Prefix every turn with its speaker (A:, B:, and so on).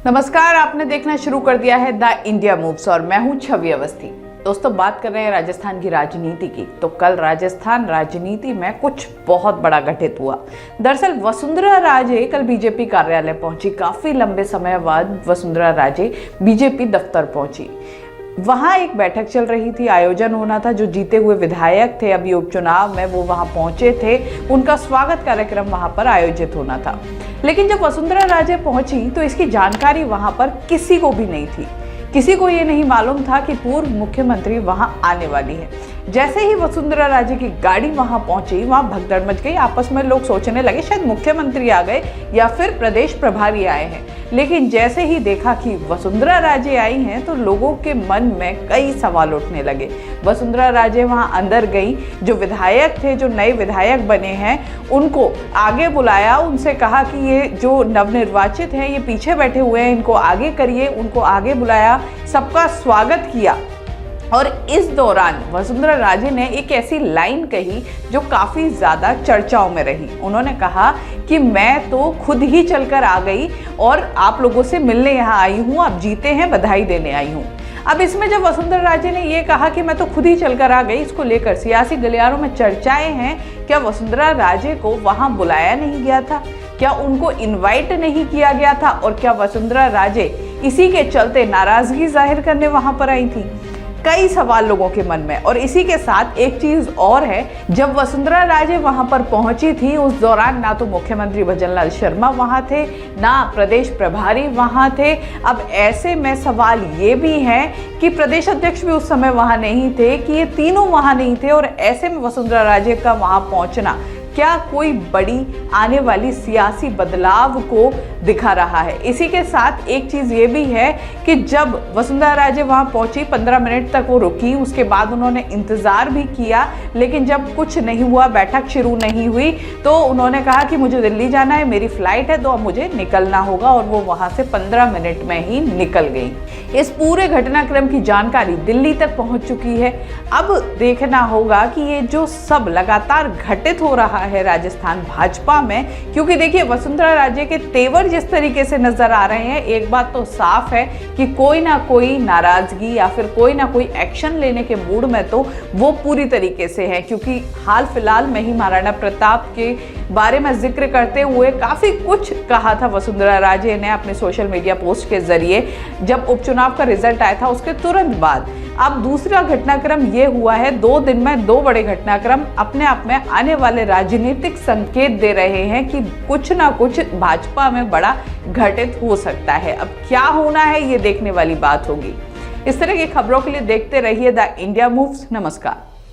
A: नमस्कार, आपने देखना शुरू कर दिया है द इंडिया मूव्स और मैं हूं छवि अवस्थी। दोस्तों, बात कर रहे हैं राजस्थान की राजनीति की। तो कल राजस्थान राजनीति में कुछ बहुत बड़ा घटित हुआ। दरअसल वसुंधरा राजे कल बीजेपी कार्यालय पहुंची। काफी लंबे समय बाद वसुंधरा राजे बीजेपी दफ्तर पहुंची। वहां एक बैठक चल रही थी, आयोजन होना था। जो जीते हुए विधायक थे अभी उपचुनाव में, वो वहां पहुंचे थे। उनका स्वागत कार्यक्रम वहां पर आयोजित होना था। लेकिन जब वसुंधरा राजे पहुंची तो इसकी जानकारी वहां पर किसी को भी नहीं थी। किसी को ये नहीं मालूम था कि पूर्व मुख्यमंत्री वहां आने वाली है। जैसे ही वसुंधरा राजे की गाड़ी वहां पहुंची, वहां भगदड़ मच गई। आपस में लोग सोचने लगे शायद मुख्यमंत्री आ गए या फिर प्रदेश प्रभारी आए हैं। लेकिन जैसे ही देखा कि वसुंधरा राजे आई हैं तो लोगों के मन में कई सवाल उठने लगे। वसुंधरा राजे वहां अंदर गई। जो विधायक थे, जो नए विधायक बने हैं, उनको आगे बुलाया। उनसे कहा कि ये जो नवनिर्वाचित हैं, ये पीछे बैठे हुए हैं, इनको आगे करिए। उनको आगे बुलाया, सबका स्वागत किया। और इस दौरान वसुंधरा राजे ने एक ऐसी लाइन कही जो काफ़ी ज़्यादा चर्चाओं में रही। उन्होंने कहा कि मैं तो खुद ही चलकर आ गई और आप लोगों से मिलने यहाँ आई हूँ, आप जीते हैं, बधाई देने आई हूँ। अब इसमें जब वसुंधरा राजे ने ये कहा कि मैं तो खुद ही चलकर आ गई, इसको लेकर सियासी गलियारों में चर्चाएं हैं। क्या वसुंधरा राजे को वहाँ बुलाया नहीं गया था? क्या उनको इनवाइट नहीं किया गया था? और क्या वसुंधरा राजे इसी के चलते नाराजगी जाहिर करने वहाँ पर आई थी? कई सवाल लोगों के मन में। और इसी के साथ एक चीज और है, जब वसुंधरा राजे वहां पर पहुंची थी उस दौरान ना तो मुख्यमंत्री भजनलाल शर्मा वहां थे, ना प्रदेश प्रभारी वहां थे। अब ऐसे में सवाल ये भी है कि प्रदेश अध्यक्ष भी उस समय वहां नहीं थे, कि ये तीनों वहां नहीं थे। और ऐसे में वसुंधरा राजे का वहां पहुंचना क्या कोई बड़ी आने वाली सियासी बदलाव को दिखा रहा है? इसी के साथ एक चीज़ ये भी है कि जब वसुंधरा राजे वहाँ पहुँची, 15 मिनट तक वो रुकी। उसके बाद उन्होंने इंतज़ार भी किया, लेकिन जब कुछ नहीं हुआ, बैठक शुरू नहीं हुई, तो उन्होंने कहा कि मुझे दिल्ली जाना है, मेरी फ्लाइट है, तो अब मुझे निकलना होगा। और वो वहाँ से 15 मिनट में ही निकल गई। इस पूरे घटनाक्रम की जानकारी दिल्ली तक पहुँच चुकी है। अब देखना होगा कि ये जो सब लगातार घटित हो रहा है राजस्थान भाजपा में, क्योंकि देखिए वसुंधरा राजे के तेवर जिस तरीके से नजर आ रहे हैं, एक बात तो साफ है कि कोई ना कोई नाराजगी या फिर कोई ना कोई एक्शन लेने के मूड में तो वो पूरी तरीके से है। क्योंकि हाल फिलहाल में ही महाराणा प्रताप के बारे में जिक्र करते हुए काफी कुछ कहा था वसुंधरा राजे ने अपने सोशल मीडिया पोस्ट के जरिए, जब उपचुनाव का रिजल्ट आया था उसके तुरंत बाद। अब दूसरा घटनाक्रम ये हुआ है। 2 दिन में 2 बड़े घटनाक्रम अपने आप में आने वाले राजनीतिक संकेत दे रहे हैं कि कुछ ना कुछ भाजपा में बड़ा घटित हो सकता है। अब क्या होना है ये देखने वाली बात होगी। इस तरह की खबरों के लिए देखते रहिए द इंडिया मूव्स। नमस्कार।